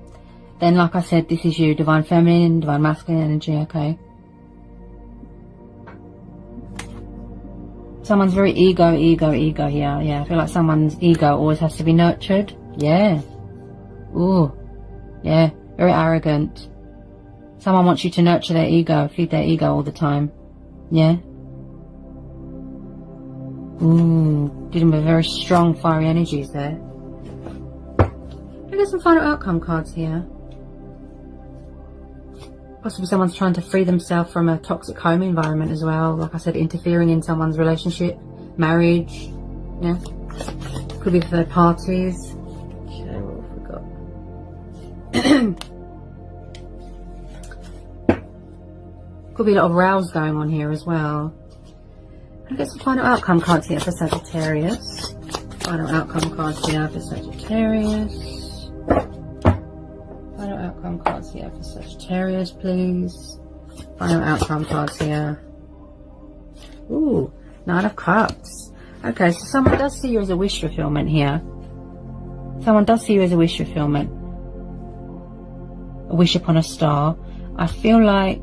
A: then like I said, this is you, divine feminine, divine masculine energy, okay? Someone's very ego here. Yeah, I feel like someone's ego always has to be nurtured. Yeah. Ooh. Yeah, very arrogant. Someone wants you to nurture their ego, feed their ego all the time. Yeah. Ooh, dealing with very strong fiery energies there. I get some final outcome cards here. Possibly someone's trying to free themselves from a toxic home environment as well. Like I said, interfering in someone's relationship, marriage. Yeah. Could be third parties. Okay, what have we got? Could be a lot of rows going on here as well. I get some final outcome cards here for Sagittarius. Final outcome cards here for Sagittarius. Final outcome cards here for Sagittarius, please. Final outcome cards here. Ooh, Nine of Cups. Okay, so someone does see you as a wish fulfillment here. Someone does see you as a wish fulfillment. A wish upon a star. I feel like,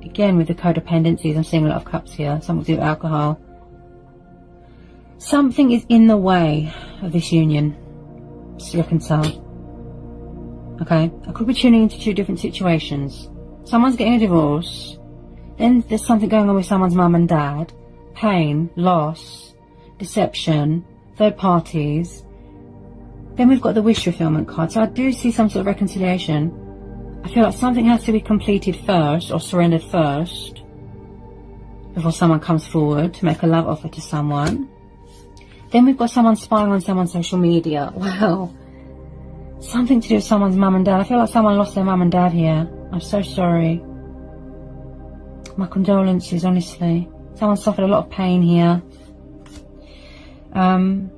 A: again, with the codependencies, I'm seeing a lot of cups here. Something to do with alcohol. Something is in the way of this union. Just reconcile. Okay? I could be tuning into two different situations. Someone's getting a divorce. Then there's something going on with someone's mum and dad. Pain, loss, deception, third parties. Then we've got the wish fulfillment card. So I do see some sort of reconciliation. I feel like something has to be completed first or surrendered first before someone comes forward to make a love offer to someone. Then we've got someone spying on someone's social media. Wow. Something to do with someone's mum and dad. I feel like someone lost their mum and dad here. I'm so sorry. My condolences, honestly. Someone suffered a lot of pain here. And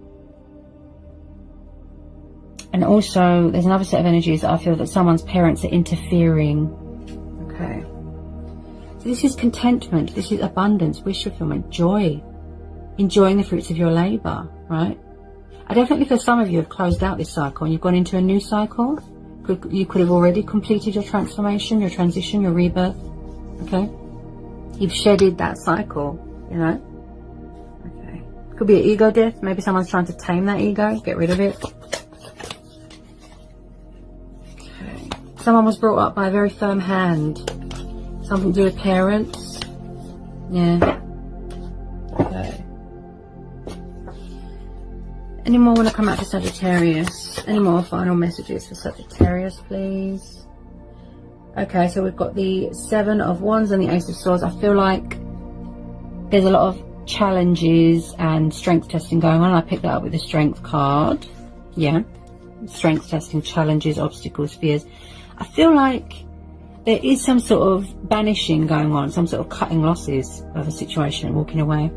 A: also, there's another set of energies that I feel that someone's parents are interfering. Okay. So this is contentment. This is abundance, wish fulfillment, joy. Enjoying the fruits of your labour, right? I definitely feel some of you have closed out this cycle and you've gone into a new cycle. You could have already completed your transformation, your transition, your rebirth. Okay? You've shedded that cycle, you know? Okay. Could be an ego death. Maybe someone's trying to tame that ego, get rid of it. Okay. Someone was brought up by a very firm hand. Something to do with parents. Yeah. Okay. Any more want to come out for Sagittarius? Any more final messages for Sagittarius, please? Okay, so we've got the Seven of Wands and the Ace of Swords. I feel like there's a lot of challenges and strength testing going on. I picked that up with the Strength card. Yeah. Strength testing, challenges, obstacles, fears. I feel like there is some sort of banishing going on, some sort of cutting losses of a situation, walking away.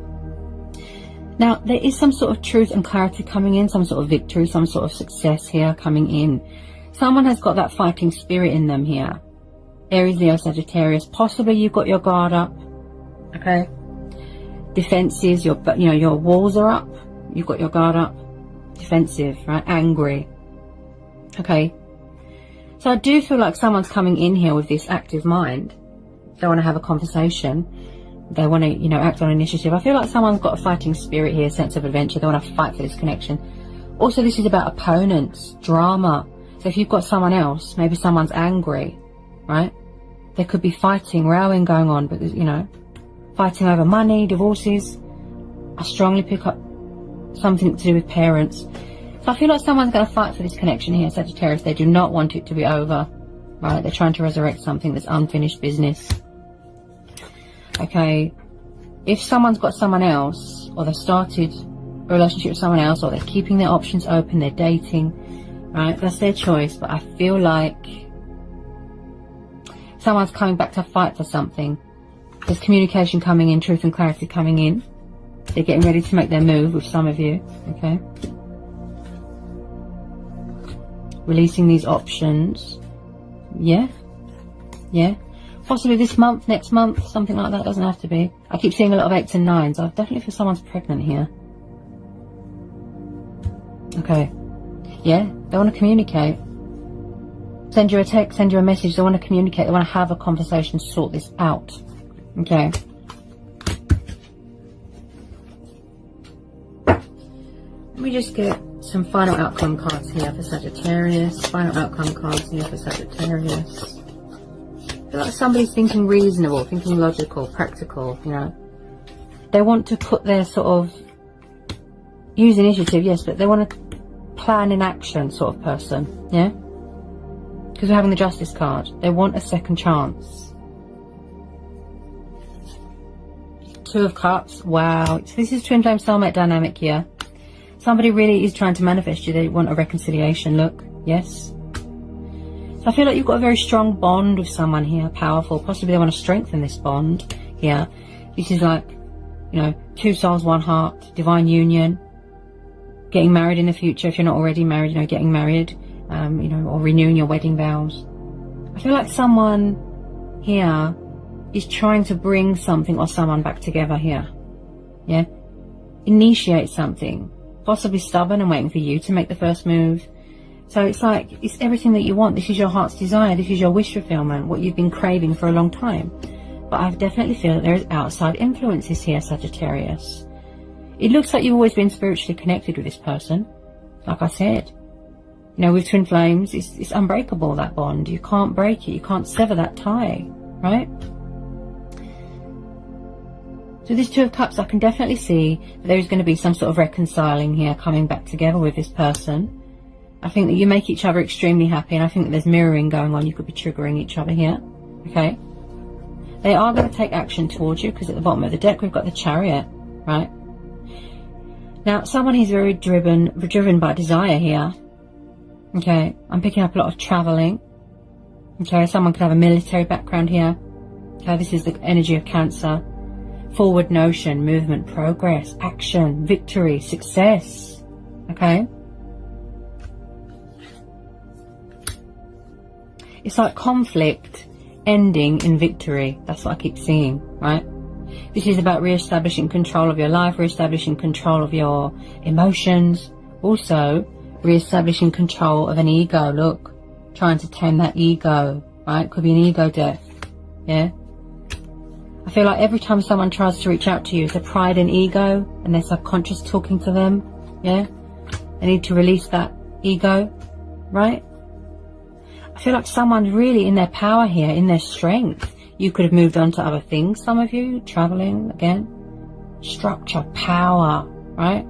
A: Now, there is some sort of truth and clarity coming in, some sort of victory, some sort of success here coming in. Someone has got that fighting spirit in them here. Aries, Leo, Sagittarius. Possibly you've got your guard up. Okay. Defenses, your walls are up. You've got your guard up. Defensive, right? Angry. Okay. So I do feel like someone's coming in here with this active mind. They want to have a conversation. They want to, act on initiative. I feel like someone's got a fighting spirit here, sense of adventure. They want to fight for this connection. Also, this is about opponents, drama. So if you've got someone else, maybe someone's angry, right? There could be fighting, rowing going on, but fighting over money, divorces. I strongly pick up something to do with parents. So I feel like someone's going to fight for this connection here, Sagittarius. They do not want it to be over, right? They're trying to resurrect something that's unfinished business. Okay, if someone's got someone else, or they started a relationship with someone else, or they're keeping their options open, they're dating, right? That's their choice. But I feel like someone's coming back to fight for something. There's communication coming in, truth and clarity coming in. They're getting ready to make their move with some of you, okay? Releasing these options. Yeah. Possibly this month, next month, something like that. Doesn't have to be. I keep seeing a lot of 8s and 9s. I definitely feel someone's pregnant here. Okay. Yeah, they want to communicate. Send you a text, send you a message. They want to communicate. They want to have a conversation, sort this out. Okay. Let me just get some final outcome cards here for Sagittarius. Final outcome cards here for Sagittarius. I feel like somebody's thinking reasonable, thinking logical, practical, you know. They want to put their sort of, use initiative, yes, but they want to plan in action sort of person, yeah? Because we're having the Justice card. They want a second chance. 2 of Cups, wow. So this is twin flame soulmate dynamic here. Somebody really is trying to manifest you. They want a reconciliation, look, yes. I feel like you've got a very strong bond with someone here, powerful. Possibly they want to strengthen this bond here. This is like, you know, 2 souls, 1 heart, divine union. Getting married in the future if you're not already married, you know, getting married, you know, or renewing your wedding vows. I feel like someone here is trying to bring something or someone back together here. Yeah? Initiate something. Possibly stubborn and waiting for you to make the first move. So it's like, it's everything that you want. This is your heart's desire. This is your wish fulfillment, what you've been craving for a long time. But I definitely feel that there is outside influences here, Sagittarius. It looks like you've always been spiritually connected with this person. Like I said, you know, with twin flames, it's unbreakable, that bond. You can't break it. You can't sever that tie, right? So this 2 of Cups, I can definitely see that there is going to be some sort of reconciling here, coming back together with this person. I think that you make each other extremely happy, and I think that there's mirroring going on. You could be triggering each other here, okay? They are going to take action towards you, because at the bottom of the deck we've got the Chariot, right? Now, someone is very driven by desire here, okay? I'm picking up a lot of traveling, okay? Someone could have a military background here, okay? This is the energy of Cancer. Forward motion, movement, progress, action, victory, success, okay? It's like conflict ending in victory. That's what I keep seeing, right? This is about re-establishing control of your life, re-establishing control of your emotions. Also, re-establishing control of an ego. Look, trying to tame that ego, right? Could be an ego death, yeah? I feel like every time someone tries to reach out to you, it's a pride and ego, and their subconscious talking to them, yeah? They need to release that ego, right? I feel like someone's really in their power here, in their strength. You could have moved on to other things, some of you, traveling, again. Structure, power, right?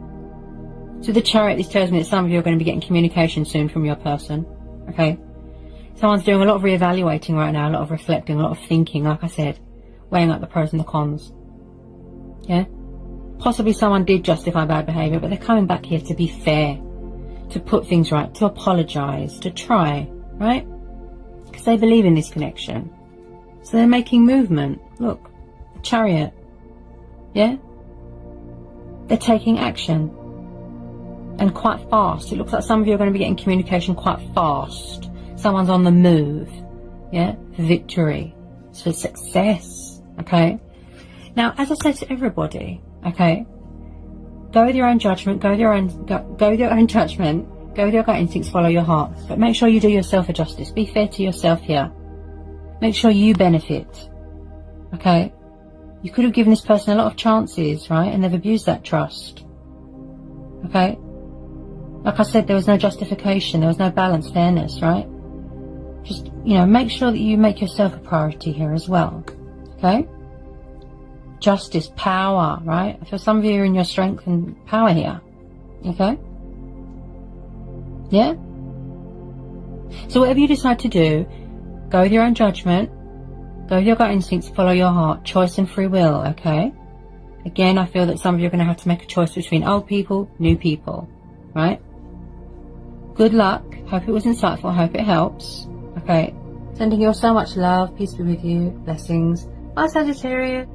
A: So the Chariot, this tells me that some of you are going to be getting communication soon from your person, okay? Someone's doing a lot of reevaluating right now, a lot of reflecting, a lot of thinking, like I said, weighing up the pros and the cons, yeah? Possibly someone did justify bad behaviour, but they're coming back here to be fair, to put things right, to apologise, to try, right? Because they believe in this connection. So they're making movement. Look, the Chariot, yeah? They're taking action. And quite fast. It looks like some of you are going to be getting communication quite fast. Someone's on the move, yeah? For victory, for success, okay? Now, as I said to everybody, okay? Go with your own judgment, go with your own judgment, go with your gut instincts, follow your heart. But make sure you do yourself a justice. Be fair to yourself here. Make sure you benefit, okay? You could have given this person a lot of chances, right? And they've abused that trust, okay? Like I said, there was no justification, there was no balance, fairness, right? Just, you know, make sure that you make yourself a priority here as well, okay? Justice, power, right? I feel some of you are in your strength and power here, okay? Yeah? So whatever you decide to do, go with your own judgment, go with your gut instincts, follow your heart, choice and free will, okay? Again, I feel that some of you are going to have to make a choice between old people, new people, right? Good luck. Hope it was insightful. Hope it helps. Okay. Sending you all so much love. Peace be with you. Blessings. Bye, Sagittarius.